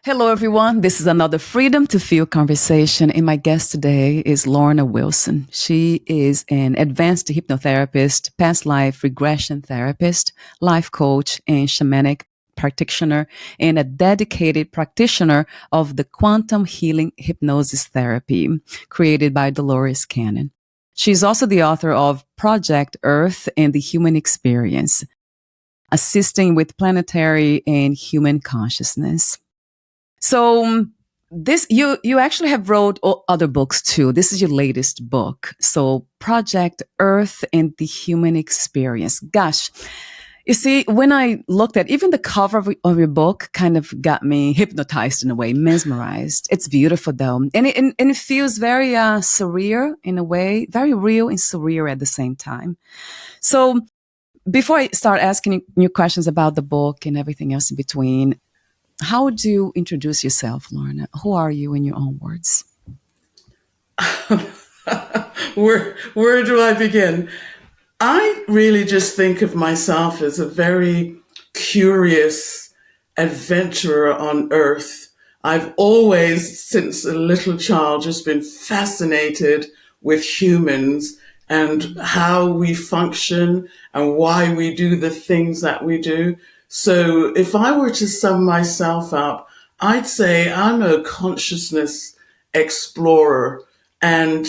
Hello, everyone. This is another Freedom to Feel conversation, and my guest today is Lorna Wilson. She is an advanced hypnotherapist, past life regression therapist, life coach, and shamanic practitioner, and a dedicated practitioner of the quantum healing hypnosis therapy created by Dolores Cannon. She's also the author of Project Earth and the Human Experience, assisting with planetary and human consciousness. So this you actually have wrote other books too. This is your latest book. So Project Earth and the Human Experience. Gosh, you see, when I looked at even the cover of your book, kind of got me hypnotized in a way, mesmerized. It's beautiful though, and it feels very surreal in a way, very real and surreal at the same time. So before I start asking you questions about the book and everything else in between, how would you introduce yourself, Lorna? Who are you in your own words? Where do I begin? I really just think of myself as a very curious adventurer on Earth. I've always, since a little child, just been fascinated with humans and how we function and why we do the things that we do. So if I were to sum myself up, I'd say I'm a consciousness explorer, and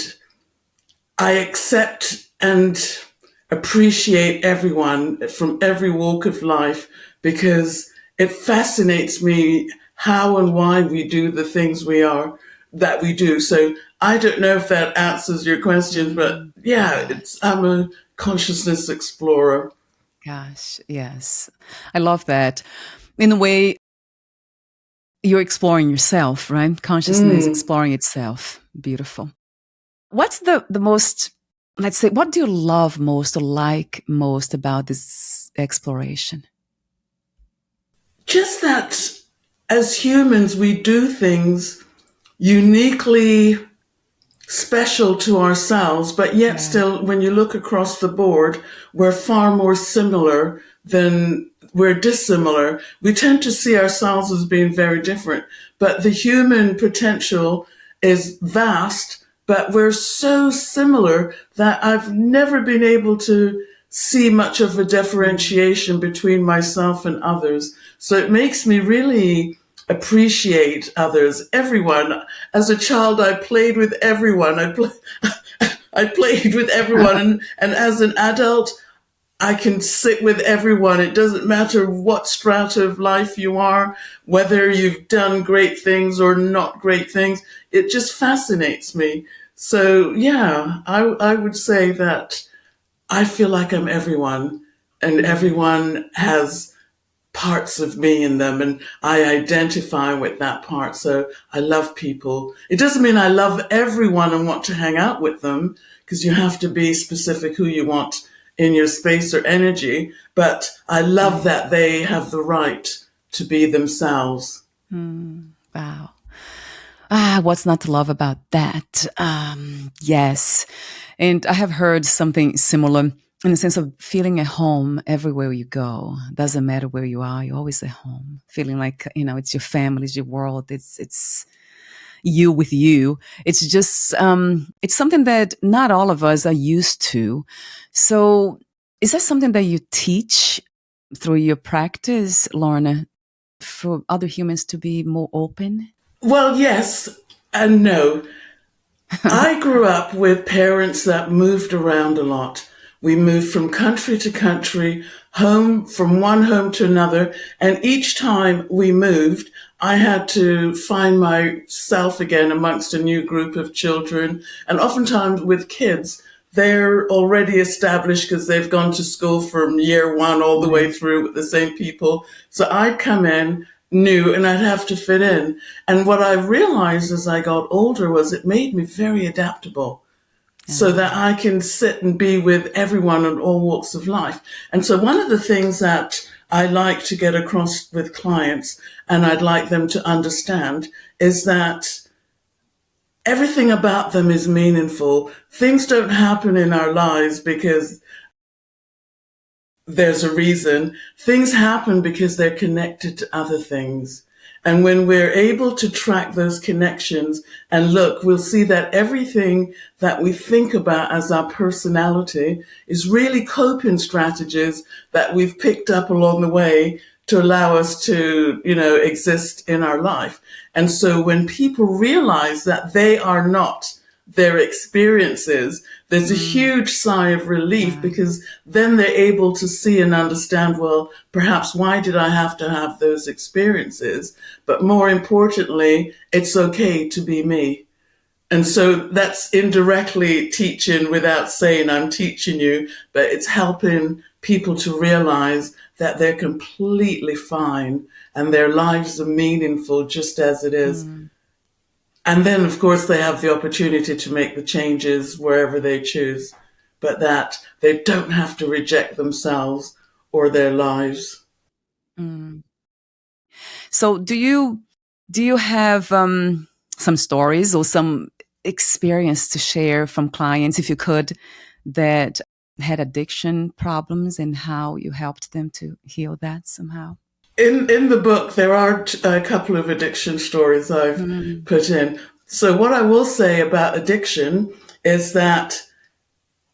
I accept and appreciate everyone from every walk of life because it fascinates me how and why we do the things that we do. So I don't know if that answers your question, but yeah, I'm a consciousness explorer. Gosh, yes. I love that. In a way, you're exploring yourself, right? Consciousness exploring itself. Beautiful. What's the most, let's say, what do you love most or like most about this exploration? Just that as humans, we do things uniquely special to ourselves, but yet still, when you look across the board, we're far more similar than we're dissimilar. We tend to see ourselves as being very different, but the human potential is vast, but we're so similar that I've never been able to see much of a differentiation between myself and others. So it makes me really appreciate others, everyone. As a child, I played with everyone. I played with everyone. And as an adult, I can sit with everyone. It doesn't matter what strata of life you are, whether you've done great things or not great things. It just fascinates me. So yeah, I would say that I feel like I'm everyone, and everyone has parts of me in them, and I identify with that part. So I love people. It doesn't mean I love everyone and want to hang out with them, because you have to be specific who you want in your space or energy. But I love that they have the right to be themselves. Wow. What's not to love about that? Yes. And I have heard something similar in the sense of feeling at home everywhere you go. Doesn't matter where you are, you're always at home. Feeling like, it's your family, it's your world, it's you with you. It's just, it's something that not all of us are used to. So is that something that you teach through your practice, Lorna, for other humans to be more open? Well, yes and no. I grew up with parents that moved around a lot. We moved from country to country, from one home to another. And each time we moved, I had to find myself again amongst a new group of children. And oftentimes with kids, they're already established because they've gone to school from year one all the way through with the same people. So I'd come in new and I'd have to fit in. And what I realized as I got older was it made me very adaptable. so that I can sit and be with everyone in all walks of life. And so one of the things that I like to get across with clients, and I'd like them to understand, is that everything about them is meaningful. Things don't happen in our lives because there's a reason. Things happen because they're connected to other things. And when we're able to track those connections and look, we'll see that everything that we think about as our personality is really coping strategies that we've picked up along the way to allow us to, exist in our life. And so when people realize that they are not their experiences, there's a huge sigh of relief, because then they're able to see and understand, well, perhaps why did I have to have those experiences? But more importantly, it's okay to be me. And so that's indirectly teaching without saying I'm teaching you, but it's helping people to realize that they're completely fine and their lives are meaningful just as it is. And then, of course, they have the opportunity to make the changes wherever they choose, but that they don't have to reject themselves or their lives. So do you have some stories or some experience to share from clients, if you could, that had addiction problems and how you helped them to heal that somehow? In the book, there are a couple of addiction stories I've put in. So what I will say about addiction is that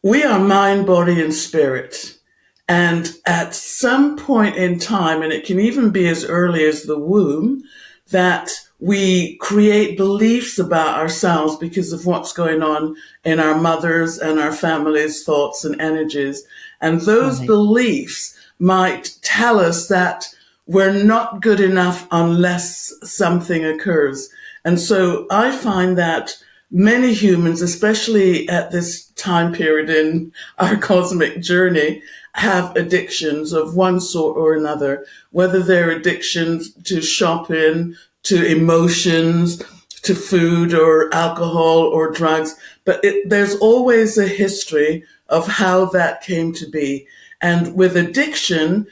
we are mind, body, and spirit. And at some point in time, and it can even be as early as the womb, that we create beliefs about ourselves because of what's going on in our mothers and our families' thoughts and energies. And those beliefs might tell us that we're not good enough unless something occurs. And so I find that many humans, especially at this time period in our cosmic journey, have addictions of one sort or another, whether they're addictions to shopping, to emotions, to food or alcohol or drugs. But there's always a history of how that came to be. And with addiction,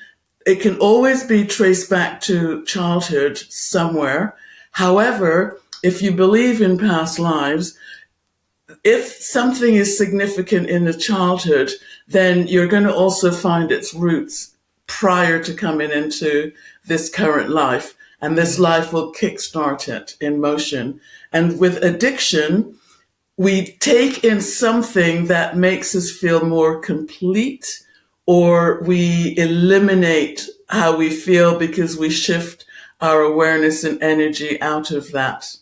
it can always be traced back to childhood somewhere. However, if you believe in past lives, if something is significant in the childhood, then you're going to also find its roots prior to coming into this current life. And this life will kickstart it in motion. And with addiction, we take in something that makes us feel more complete, or we eliminate how we feel because we shift our awareness and energy out of that.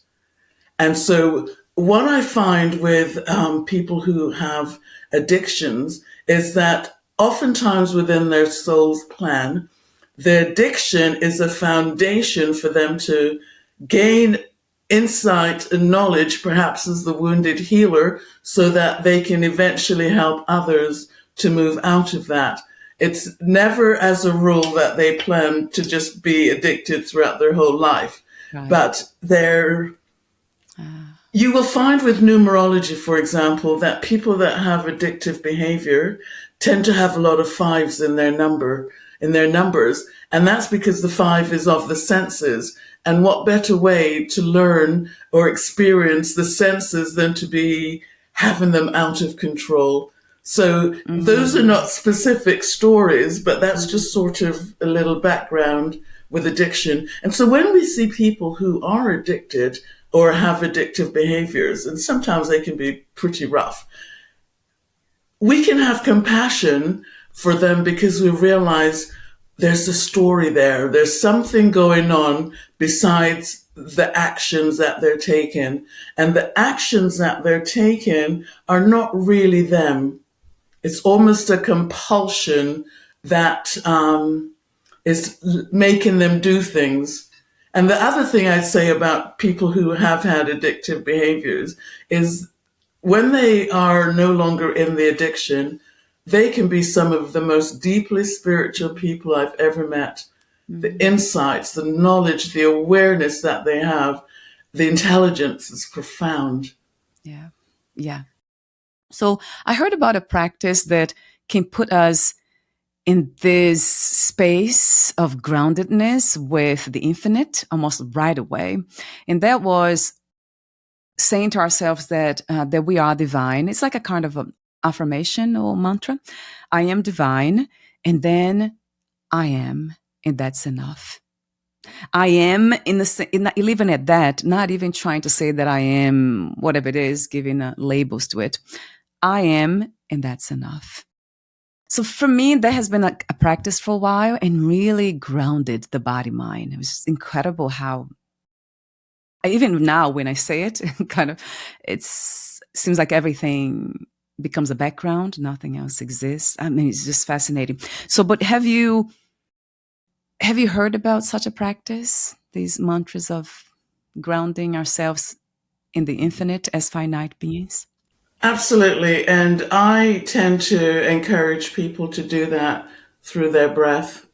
And so what I find with people who have addictions is that oftentimes within their soul's plan, the addiction is a foundation for them to gain insight and knowledge, perhaps as the wounded healer, so that they can eventually help others to move out of that. It's never as a rule that they plan to just be addicted throughout their whole life. Right. But you will find with numerology, for example, that people that have addictive behavior tend to have a lot of fives in their numbers. And that's because the 5 is of the senses. And what better way to learn or experience the senses than to be having them out of control? So those are not specific stories, but that's just sort of a little background with addiction. And so when we see people who are addicted or have addictive behaviors, and sometimes they can be pretty rough, we can have compassion for them because we realize there's a story there. There's something going on besides the actions that they're taking. And the actions that they're taking are not really them. It's almost a compulsion that is making them do things. And the other thing I'd say about people who have had addictive behaviors is when they are no longer in the addiction, they can be some of the most deeply spiritual people I've ever met. The insights, the knowledge, the awareness that they have, the intelligence is profound. Yeah. Yeah. So I heard about a practice that can put us in this space of groundedness with the infinite almost right away. And that was saying to ourselves that we are divine. It's like a kind of a affirmation or mantra. I am divine, and then I am, and that's enough. I am even at that, not even trying to say that I am whatever it is, giving labels to it. I am, and that's enough. So for me, that has been a practice for a while and really grounded the body mind. It was incredible how, even now when I say it, kind of, it seems like everything becomes a background, nothing else exists. I mean, it's just fascinating. So, but have you heard about such a practice? These mantras of grounding ourselves in the infinite as finite beings? Absolutely. And I tend to encourage people to do that through their breath,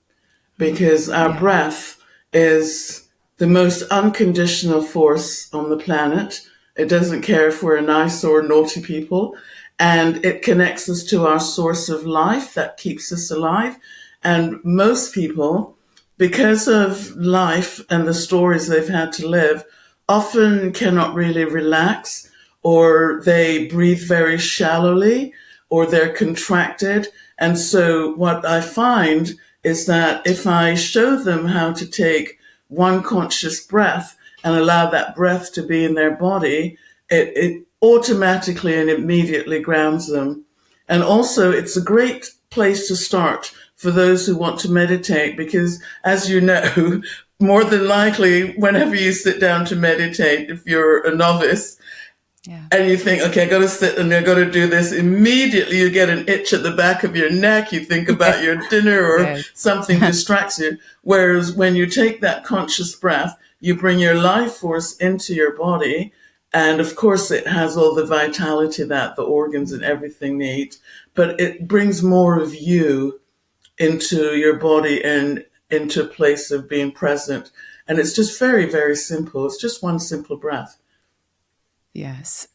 because our Yeah. breath is the most unconditional force on the planet. It doesn't care if we're nice or naughty people, and it connects us to our source of life that keeps us alive. And most people, because of life and the stories they've had to live, often cannot really relax, or they breathe very shallowly, or they're contracted. And so what I find is that if I show them how to take one conscious breath and allow that breath to be in their body, it automatically and immediately grounds them. And also, it's a great place to start for those who want to meditate, because as you know, more than likely, whenever you sit down to meditate, if you're a novice, Yeah. and you think, okay, I got to sit and I got to do this, immediately you get an itch at the back of your neck. You think about your dinner or Yes. something distracts you. Whereas when you take that conscious breath, you bring your life force into your body. And of course, it has all the vitality that the organs and everything need, but it brings more of you into your body and into a place of being present. And it's just very, very simple. It's just one simple breath. Yes.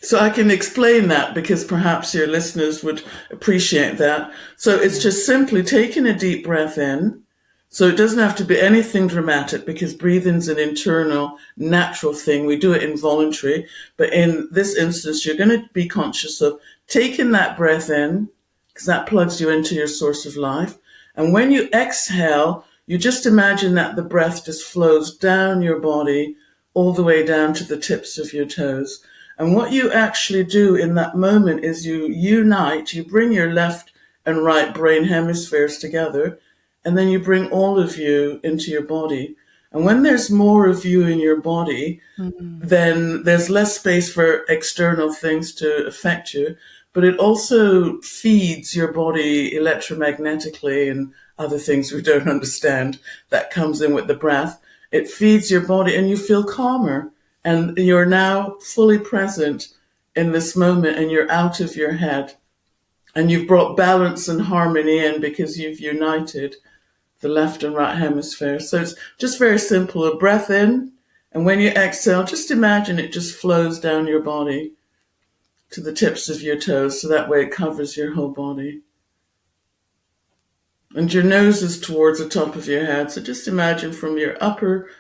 So I can explain that because perhaps your listeners would appreciate that. So it's Yeah. just simply taking a deep breath in. So it doesn't have to be anything dramatic, because breathing's an internal, natural thing. We do it involuntary. But in this instance, you're going to be conscious of taking that breath in, because that plugs you into your source of life. And when you exhale, you just imagine that the breath just flows down your body all the way down to the tips of your toes. And what you actually do in that moment is you unite, you bring your left and right brain hemispheres together, and then you bring all of you into your body. And when there's more of you in your body, Mm. then there's less space for external things to affect you. But it also feeds your body electromagnetically and other things we don't understand that comes in with the breath. It feeds your body and you feel calmer. And you're now fully present in this moment, and you're out of your head. And you've brought balance and harmony in because you've united the left and right hemisphere. So it's just very simple. A breath in, and when you exhale, just imagine it just flows down your body to the tips of your toes, so that way it covers your whole body. And your nose is towards the top of your head. So just imagine from your upper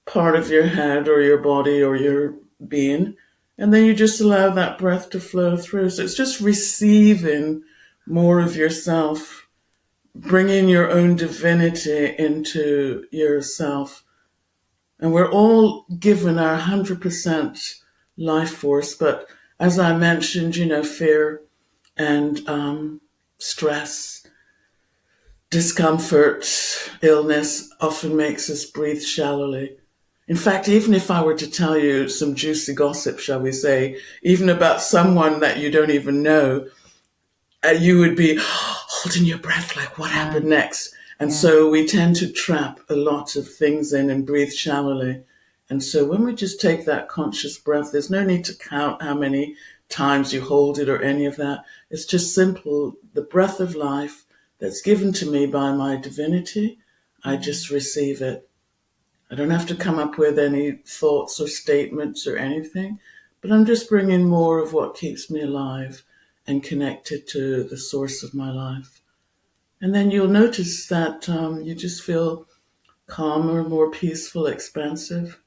part of your head or your body or your being, and then you just allow that breath to flow through. So it's just receiving more of yourself, bringing your own divinity into yourself. And we're all given our 100% life force, but as I mentioned, fear and stress, discomfort, illness often makes us breathe shallowly. In fact, even if I were to tell you some juicy gossip, shall we say, even about someone that you don't even know, you would be holding your breath like, what Yeah. happened next? And Yeah. so we tend to trap a lot of things in and breathe shallowly. And so when we just take that conscious breath, there's no need to count how many times you hold it or any of that. It's just simple. The breath of life that's given to me by my divinity, I just receive it. I don't have to come up with any thoughts or statements or anything, but I'm just bringing more of what keeps me alive and connected to the source of my life. And then you'll notice that you just feel calmer, more peaceful, expansive.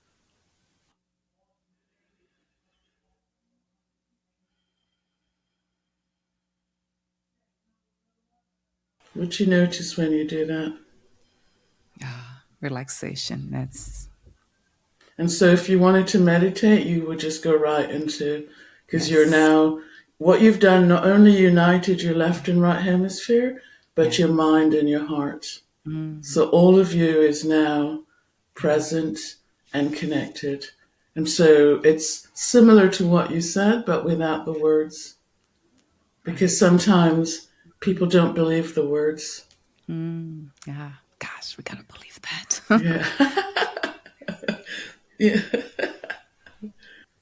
What you notice when you do that? Relaxation. That's And so if you wanted to meditate, you would just go right into, because you're yes. now, what you've done not only united your left and right hemisphere, but Yeah. your mind and your heart. Mm, So all of you is now present and connected. And so it's similar to what you said, but without the words. right. Because sometimes people don't believe the words. Yeah. Gosh, we gotta believe that. Yeah. Yeah.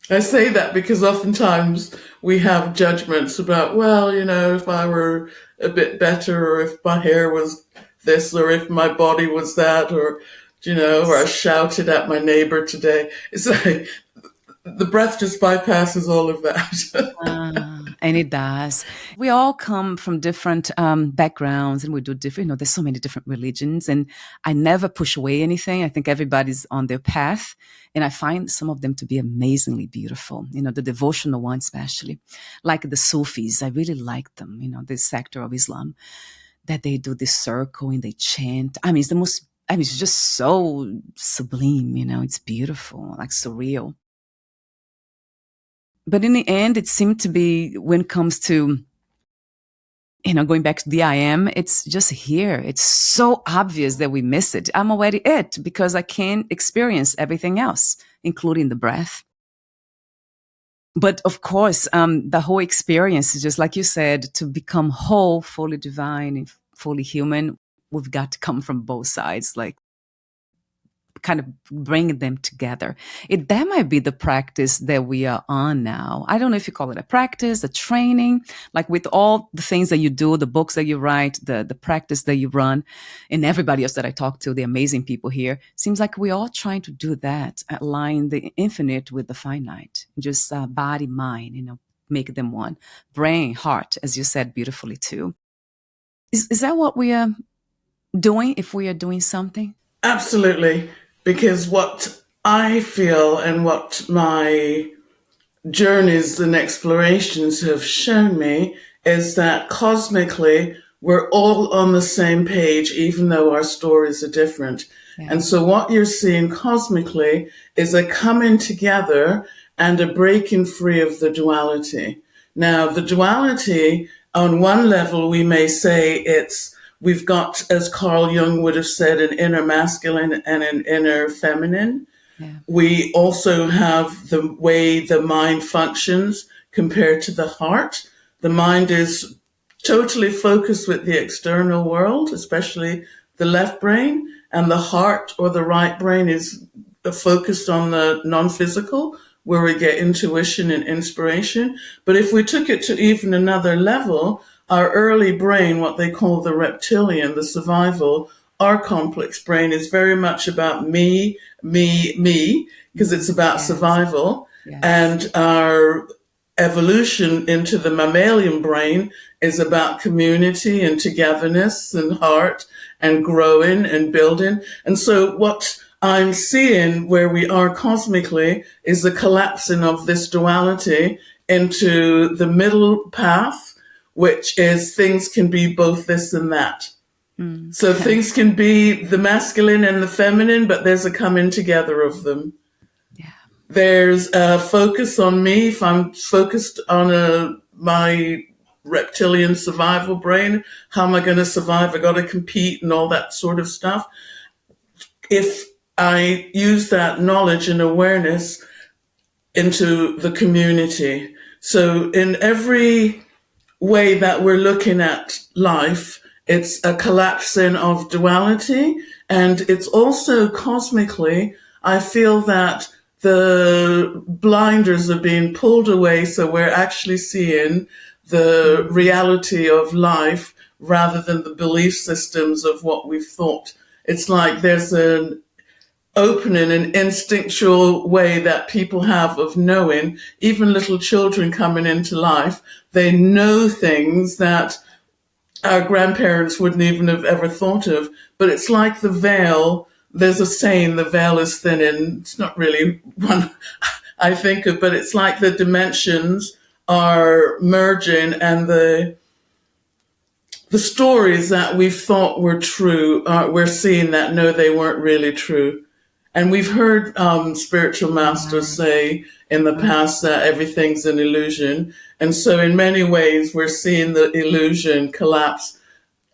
I say that because oftentimes we have judgments about, well, if I were a bit better, or if my hair was this, or if my body was that, or I Yes. shouted at my neighbor today. It's like the breath just bypasses all of that. And it does. We all come from different backgrounds and we do different, there's so many different religions. And I never push away anything. I think everybody's on their path. And I find some of them to be amazingly beautiful, the devotional ones, especially like the Sufis. I really like them, this sector of Islam that they do this circle and they chant. I mean, it's just so sublime, it's beautiful, like surreal. But in the end, it seemed to be when it comes to, going back to the I am, it's just here. It's so obvious that we miss it. I'm already it because I can't experience everything else, including the breath. But of course, the whole experience is just like you said, to become whole, fully divine, and fully human, we've got to come from both sides. Like kind of bring them together. That might be the practice that we are on now. I don't know if you call it a practice, a training, like with all the things that you do, the books that you write, the practice that you run, and everybody else that I talk to, the amazing people here, seems like we're all trying to do that, align the infinite with the finite, just body, mind, make them one. Brain, heart, as you said beautifully too. Is that what we are doing if we are doing something? Absolutely. Because what I feel and what my journeys and explorations have shown me is that cosmically, we're all on the same page, even though our stories are different. Yeah. And so what you're seeing cosmically is a coming together and a breaking free of the duality. Now, the duality, on one level, we may say we've got, as Carl Jung would have said, an inner masculine and an inner feminine. Yeah. We also have the way the mind functions compared to the heart. The mind is totally focused with the external world, especially the left brain, and the heart or the right brain is focused on the non-physical, where we get intuition and inspiration. But if we took it to even another level, our early brain, what they call the reptilian, the survival, our complex brain is very much about me, because it's about Yes. survival. Yes. And our evolution into the mammalian brain is about community and togetherness and heart and growing and building. And so what I'm seeing where we are cosmically is the collapsing of this duality into the middle path, which is things can be both this and that. So things can be the masculine and the feminine, but there's a coming together of them. Yeah. There's a focus on me. If I'm focused on my reptilian survival brain, how am I going to survive? I got to compete and all that sort of stuff. If I use that knowledge and awareness into the community. So in every way that we're looking at life, it's a collapsing of duality. And it's also cosmically, I feel that the blinders are being pulled away. So we're actually seeing the reality of life rather than the belief systems of what we've thought. It's like there's opening and instinctual way that people have of knowing, even little children coming into life, they know things that our grandparents wouldn't even have ever thought of. But it's like the veil. There's a saying, the veil is thinning. It's not really one I think of, but it's like the dimensions are merging, and the stories that we thought were true, we're seeing that no, they weren't really true. And we've heard spiritual masters say in the past that everything's an illusion. And so in many ways, we're seeing the illusion collapse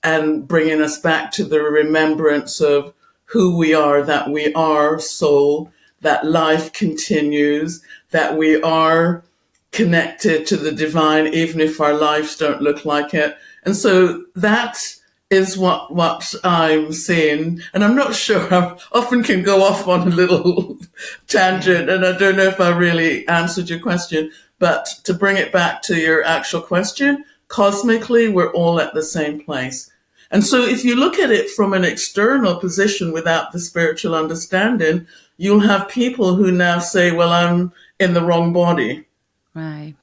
and bringing us back to the remembrance of who we are, that we are soul, that life continues, that we are connected to the divine, even if our lives don't look like it. And so that is what I'm seeing. And I'm not sure, I often can go off on a little tangent, and I don't know if I really answered your question. But to bring it back to your actual question, cosmically, we're all at the same place. And so if you look at it from an external position without the spiritual understanding, you'll have people who now say, well, I'm in the wrong body. Right.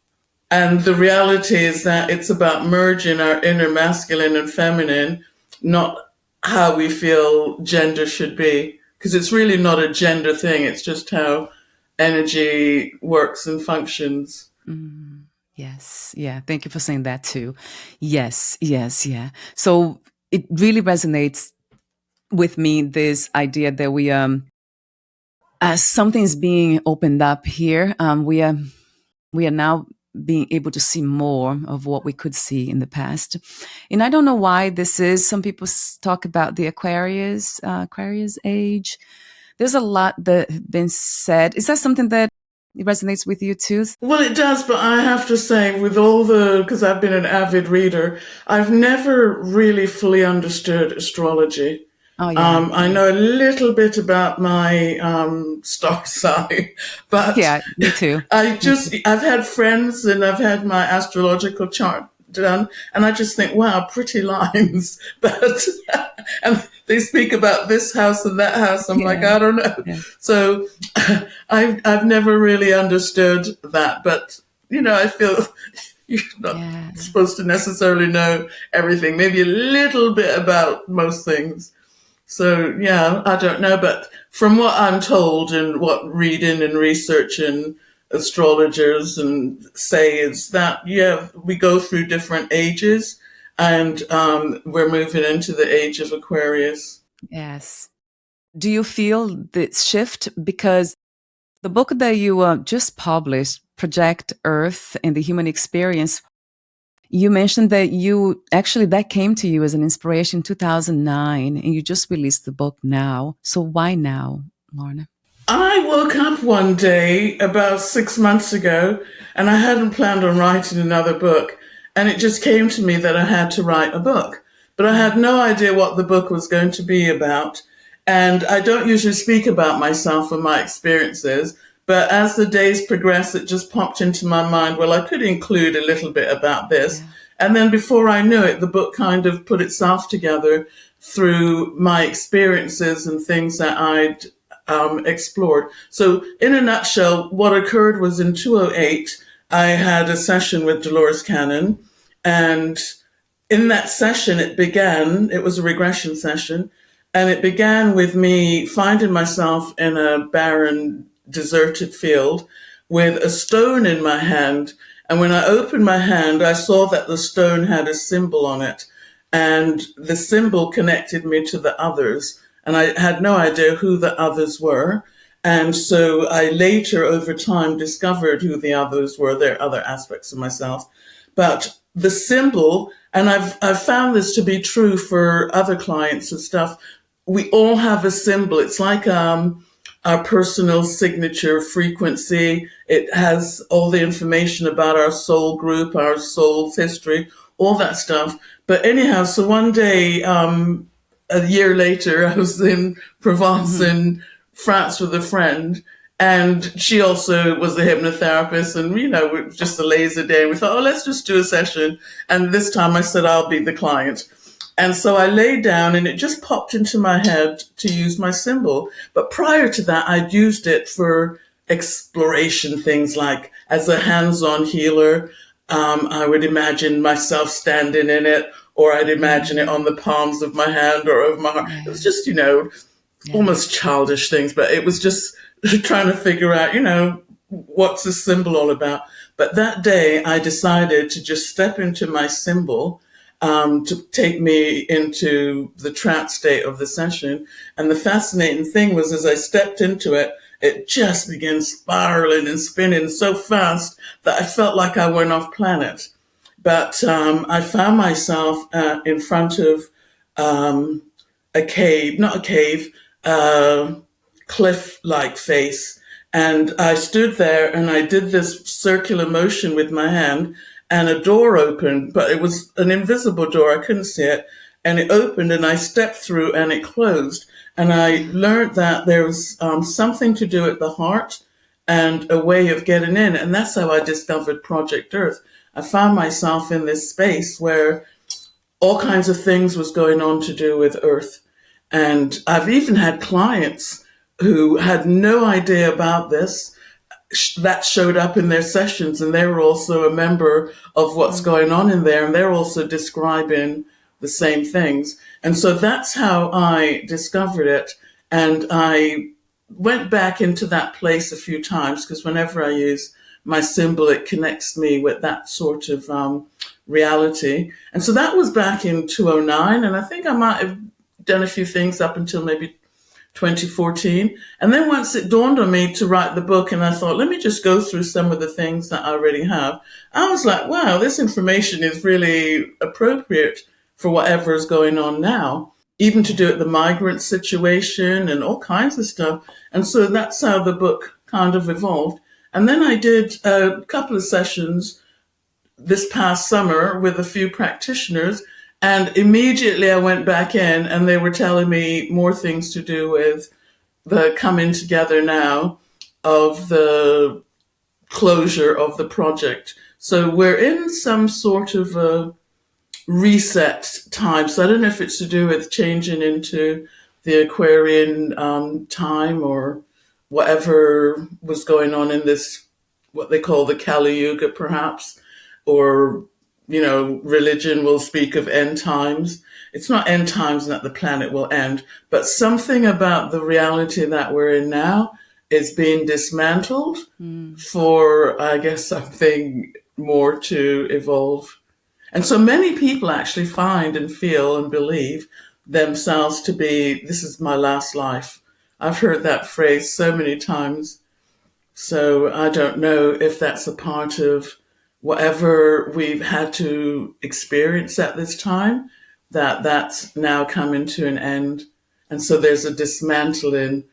And the reality is that it's about merging our inner masculine and feminine, not how we feel gender should be. Because it's really not a gender thing. It's just how energy works and functions. Mm, yes. Yeah. Thank you for saying that too. Yes. Yes. Yeah. So it really resonates with me, this idea that we, as something's being opened up here, we are now being able to see more of what we could see in the past. And I don't know why this is. Some people talk about the Aquarius age. There's a lot that has been said. Is that something that resonates with you too? Well, it does, but I have to say, with all because I've been an avid reader, I've never really fully understood astrology. Oh, yeah. I know a little bit about my star sign, but yeah, me too. I've had friends and I've had my astrological chart done, and I just think, wow, pretty lines. But and they speak about this house and that house. I'm like, I don't know. Yeah. So I've never really understood that, but I feel you're not supposed to necessarily know everything. Maybe a little bit about most things. So, yeah, I don't know. But from what I'm told and what reading and researching astrologers and say is that, we go through different ages, and we're moving into the age of Aquarius. Yes. Do you feel this shift? Because the book that you just published, Project Earth and the Human Experience, you mentioned that that came to you as an inspiration in 2009, and you just released the book now. So why now, Lorna? I woke up one day about 6 months ago, and I hadn't planned on writing another book. And it just came to me that I had to write a book. But I had no idea what the book was going to be about. And I don't usually speak about myself and my experiences. But as the days progressed, it just popped into my mind, well, I could include a little bit about this. Yeah. And then before I knew it, the book kind of put itself together through my experiences and things that I'd explored. So in a nutshell, what occurred was in 2008, I had a session with Dolores Cannon. And in that session, it was a regression session. And it began with me finding myself in a barren, deserted field with a stone in my hand. And when I opened my hand, I saw that the stone had a symbol on it. And the symbol connected me to the others. And I had no idea who the others were. And so I later, over time, discovered who the others were. There are other aspects of myself. But the symbol, and I've found this to be true for other clients and stuff, we all have a symbol. It's like our personal signature frequency. It has all the information about our soul group, our soul's history, all that stuff. But anyhow, so one day, a year later, I was in Provence in France with a friend, and she also was a hypnotherapist, and, it was just a lazy day. And we thought, let's just do a session. And this time I said, I'll be the client. And so I lay down and it just popped into my head to use my symbol. But prior to that, I'd used it for exploration things like as a hands-on healer. I would imagine myself standing in it, or I'd imagine it on the palms of my hand or over my heart. Yeah. It was just, almost childish things, but it was just trying to figure out, what's this symbol all about? But that day I decided to just step into my symbol to take me into the trance state of the session. And the fascinating thing was, as I stepped into it, it just began spiraling and spinning so fast that I felt like I went off planet. But I found myself in front of a cave, not a cave, cliff-like face. And I stood there and I did this circular motion with my hand, and a door opened, but it was an invisible door. I couldn't see it. And it opened and I stepped through and it closed. And I learned that there was something to do with the heart and a way of getting in. And that's how I discovered Project Earth. I found myself in this space where all kinds of things was going on to do with Earth. And I've even had clients who had no idea about this that showed up in their sessions, and they were also a member of what's going on in there, and they're also describing the same things. And so that's how I discovered it. And I went back into that place a few times because whenever I use my symbol, it connects me with that sort of reality. And so that was back in 2009, and I think I might have done a few things up until maybe 2014. And then once it dawned on me to write the book, and I thought, let me just go through some of the things that I already have, I was like, wow, this information is really appropriate for whatever is going on now, even to do with the migrant situation and all kinds of stuff. And so that's how the book kind of evolved. And then I did a couple of sessions this past summer with a few practitioners, and immediately I went back in and they were telling me more things to do with the coming together now of the closure of the project. So we're in some sort of a reset time. So I don't know if it's to do with changing into the Aquarian time or whatever was going on in this, what they call the Kali Yuga perhaps, or religion will speak of end times. It's not end times that the planet will end, but something about the reality that we're in now is being dismantled for, I guess, something more to evolve. And so many people actually find and feel and believe themselves to be, this is my last life. I've heard that phrase so many times. So I don't know if that's a part of whatever we've had to experience at this time, that's now coming to an end. And so there's a dismantling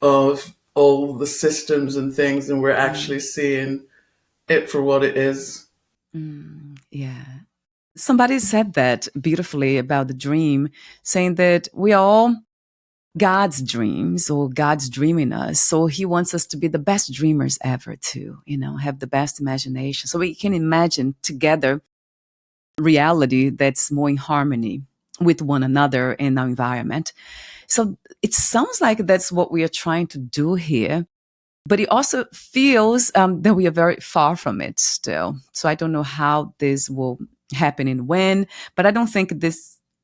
of all the systems and things, and we're actually seeing it for what it is. Yeah. Somebody said that beautifully about the dream, saying that we are all God's dreams, or God's dreaming us. So he wants us to be the best dreamers ever to, have the best imagination. So we can imagine together reality that's more in harmony with one another in our environment. So it sounds like that's what we are trying to do here. But it also feels that we are very far from it still. So I don't know how this will happen and when, but I don't think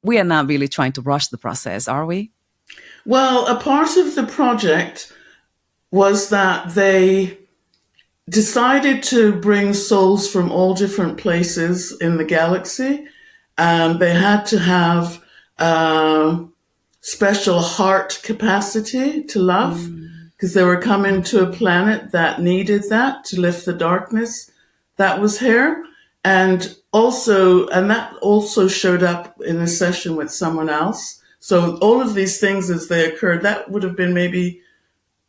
we are not really trying to rush the process, are we? Well, a part of the project was that they decided to bring souls from all different places in the galaxy, and they had to have special heart capacity to love, because they were coming to a planet that needed that to lift the darkness that was here. And that also showed up in a session with someone else. So all of these things as they occurred, that would have been maybe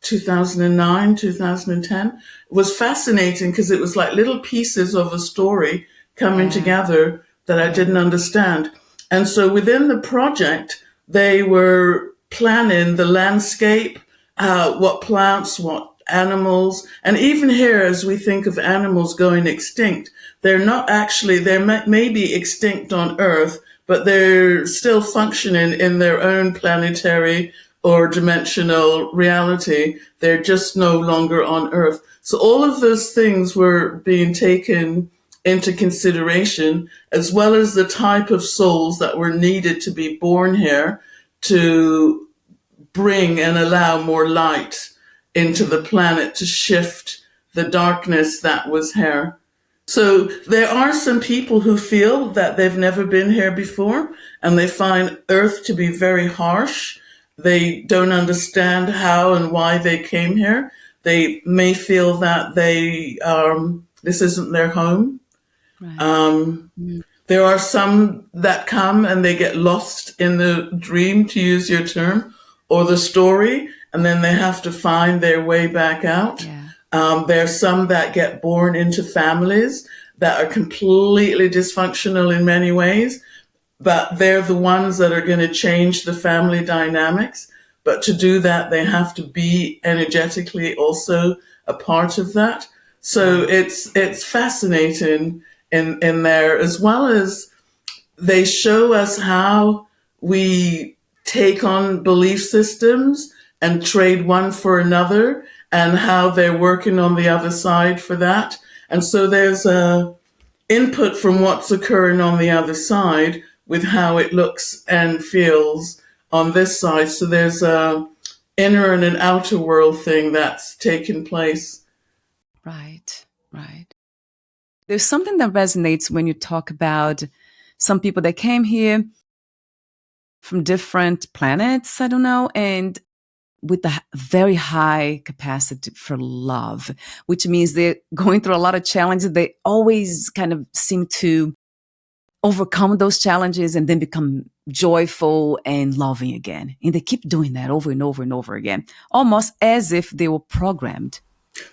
2009, 2010. It was fascinating because it was like little pieces of a story coming together that I didn't understand. And so within the project, they were planning the landscape, what plants, what animals. And even here, as we think of animals going extinct, they're not actually, they may be extinct on Earth, but they're still functioning in their own planetary or dimensional reality. They're just no longer on Earth. So all of those things were being taken into consideration, as well as the type of souls that were needed to be born here to bring and allow more light into the planet to shift the darkness that was here. So there are some people who feel that they've never been here before and they find Earth to be very harsh. They don't understand how and why they came here. They may feel that this isn't their home. Right. There are some that come and they get lost in the dream, to use your term, or the story, and then they have to find their way back out. Yeah. There are some that get born into families that are completely dysfunctional in many ways, but they're the ones that are going to change the family dynamics. But to do that, they have to be energetically also a part of that. So it's fascinating in there, as well as they show us how we take on belief systems and trade one for another, and how they're working on the other side for that. And so there's a input from what's occurring on the other side with how it looks and feels on this side. So there's a inner and an outer world thing that's taking place. Right, right. There's something that resonates when you talk about some people that came here from different planets, I don't know, and with a very high capacity for love, which means they're going through a lot of challenges. They always kind of seem to overcome those challenges and then become joyful and loving again. And they keep doing that over and over and over again, almost as if they were programmed.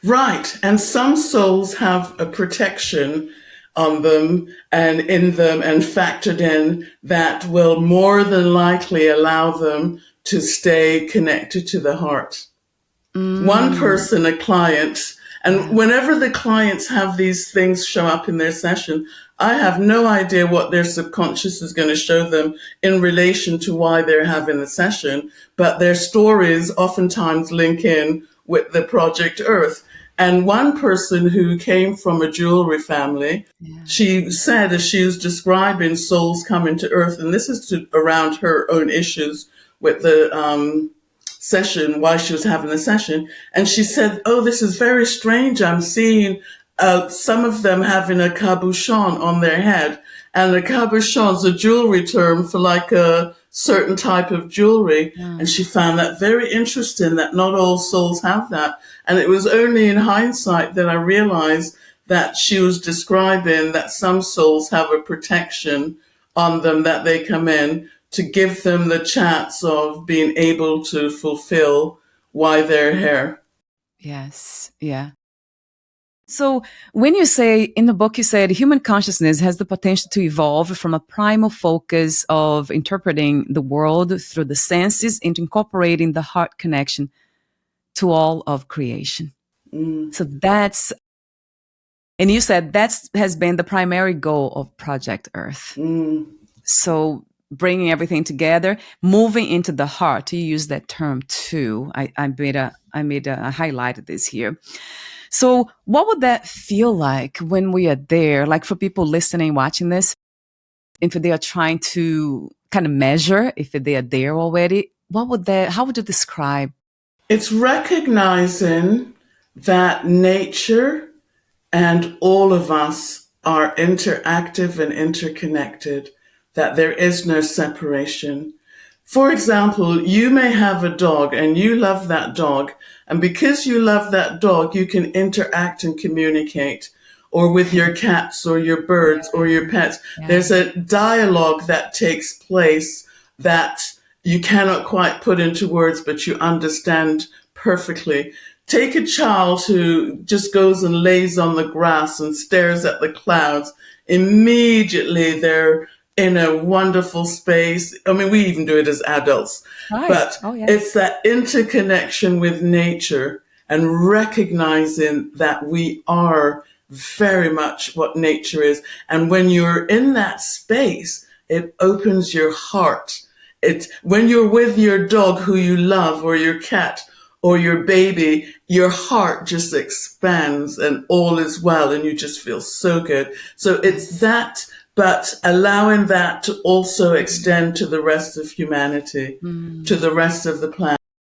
Right. And some souls have a protection on them and in them and factored in that will more than likely allow them to stay connected to the heart. One person, a client, and whenever the clients have these things show up in their session, I have no idea what their subconscious is going to show them in relation to why they're having the session, but their stories oftentimes link in with the Project Earth. And one person who came from a jewelry family, she said, as she was describing souls coming to Earth, and this is around her own issues with the session, why she was having the session. And she said, oh, this is very strange. I'm seeing some of them having a cabochon on their head. And a cabochon is a jewelry term for like a certain type of jewelry. And she found that very interesting, that not all souls have that. And it was only in hindsight that I realized that she was describing that some souls have a protection on them that they come in to give them the chance of being able to fulfill why they're here. Yes, yeah. So when you say, in the book, you said human consciousness has the potential to evolve from a primal focus of interpreting the world through the senses into incorporating the heart connection to all of creation. So that's, and you said that has been the primary goal of Project Earth. So bringing everything together, moving into the heart. You use that term too. I highlighted this here. So what would that feel like when we are there? Like for people listening, watching this, if they are trying to kind of measure if they are there already, how would you describe? It's recognizing that nature and all of us are interactive and interconnected, that there is no separation. For example, you may have a dog and you love that dog. And because you love that dog, you can interact and communicate, or with your cats or your birds or your pets. Yeah. There's a dialogue that takes place that you cannot quite put into words, but you understand perfectly. Take a child who just goes and lays on the grass and stares at the clouds. Immediately they're in a wonderful space. I mean, we even do it as adults, but it's that interconnection with nature and recognizing that we are very much what nature is. And when you're in that space, it opens your heart. When you're with your dog who you love, or your cat, or your baby, your heart just expands and all is well and you just feel so good. So it's that, but allowing that to also extend to the rest of humanity, to the rest of the planet.